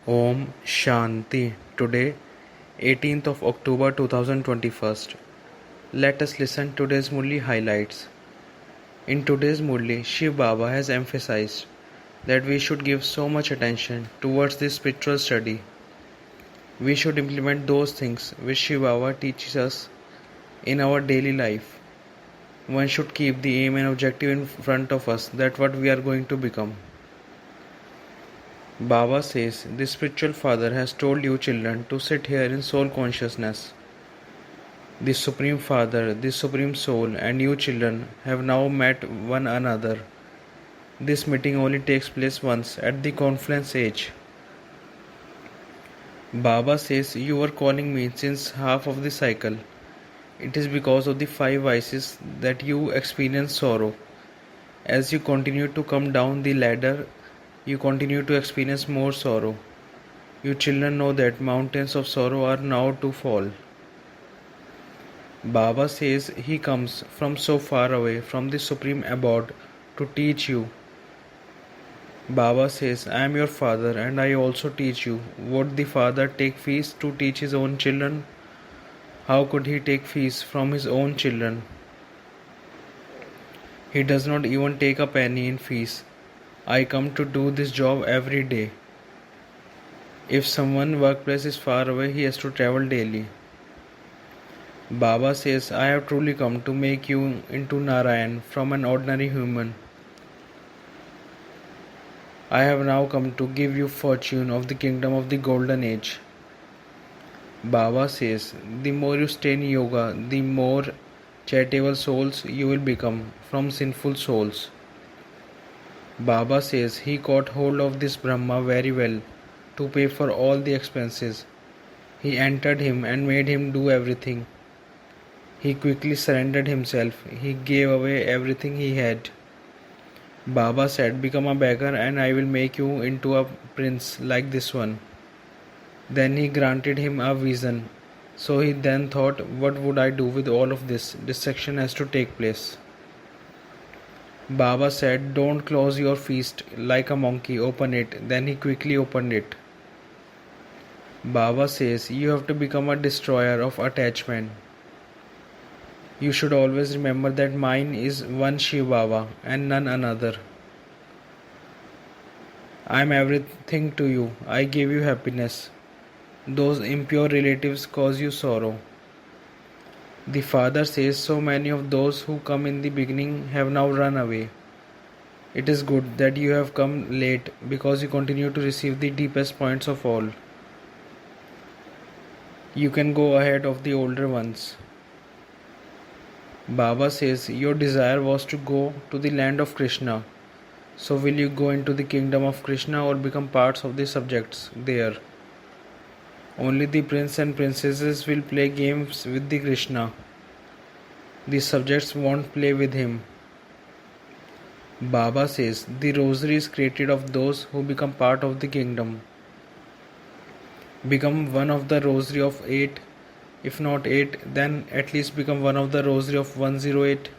Om Shanti. Today, 18th of October 2021. Let us listen today's Murli highlights. In today's Murli, Shiv Baba has emphasized that we should give so much attention towards this spiritual study. We should implement those things which Shiv Baba teaches us in our daily life. One should keep the aim and objective in front of us, that what we are going to become. Baba says, the spiritual father has told you children to sit here in soul consciousness. The Supreme Father, the Supreme Soul and you children have now met one another. This meeting only takes place once at the confluence age. Baba says, you were calling me since half of the cycle. It is because of the 5 vices that you experience sorrow. As you continue to come down the ladder, you continue to experience more sorrow. You children know that mountains of sorrow are now to fall. Baba says he comes from so far away from the supreme abode to teach you. Baba says, I am your father and I also teach you. Would the father take fees to teach his own children? How could he take fees from his own children? He does not even take a penny in fees. I come to do this job every day. If someone's workplace is far away, he has to travel daily. Baba says, I have truly come to make you into Narayan from an ordinary human. I have now come to give you fortune of the kingdom of the golden age. Baba says, the more you stay in yoga, the more charitable souls you will become from sinful souls. Baba says he caught hold of this Brahma very well to pay for all the expenses. He entered him and made him do everything. He quickly surrendered himself. He gave away everything he had. Baba said, become a beggar and I will make you into a prince like this one. Then he granted him a vision. So he then thought, what would I do with all of this? Destruction has to take place. Baba said, don't close your feast like a monkey, open it. Then he quickly opened it. Baba says, you have to become a destroyer of attachment. You should always remember that mine is one Shiv Baba and none another. I am everything to you. I give you happiness. Those impure relatives cause you sorrow. The father says, so many of those who come in the beginning have now run away. It is good that you have come late because you continue to receive the deepest points of all. You can go ahead of the older ones. Baba says, your desire was to go to the land of Krishna. So will you go into the kingdom of Krishna or become parts of the subjects there? Only the prince and princesses will play games with the Krishna. The subjects won't play with him. Baba says, the rosary is created of those who become part of the kingdom. Become one of the rosary of 8. If not 8, then at least become one of the rosary of 108.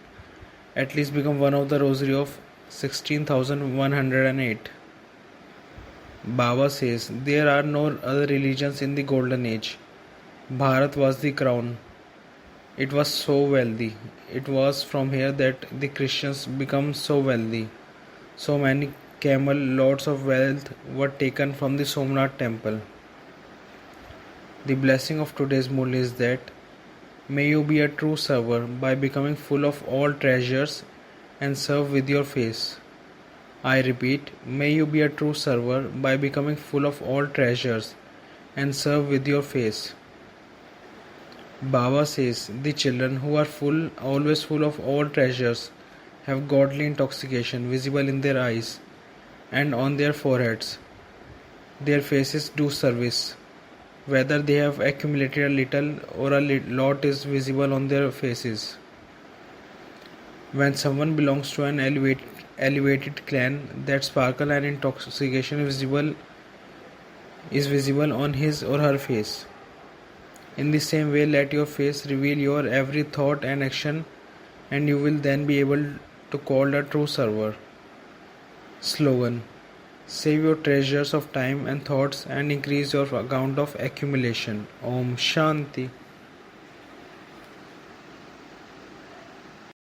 At least become one of the rosary of 16,108. Baba says, there are no other religions in the golden age. Bharat was the crown. It was so wealthy. It was from here that the Christians become so wealthy. So many camel loads of wealth were taken from the Somnath temple. The blessing of today's Murli is that may you be a true server by becoming full of all treasures and serve with your face. I repeat, may you be a true server by becoming full of all treasures and serve with your face. Baba says, the children who are always full of all treasures, have godly intoxication visible in their eyes and on their foreheads. Their faces do service. Whether they have accumulated a little or a lot is visible on their faces. When someone belongs to an elevated clan, that sparkle and intoxication is visible on his or her face. In the same way, let your face reveal your every thought and action, and you will then be able to call a true server. Slogan: Save your treasures of time and thoughts and increase your account of accumulation. Om Shanti.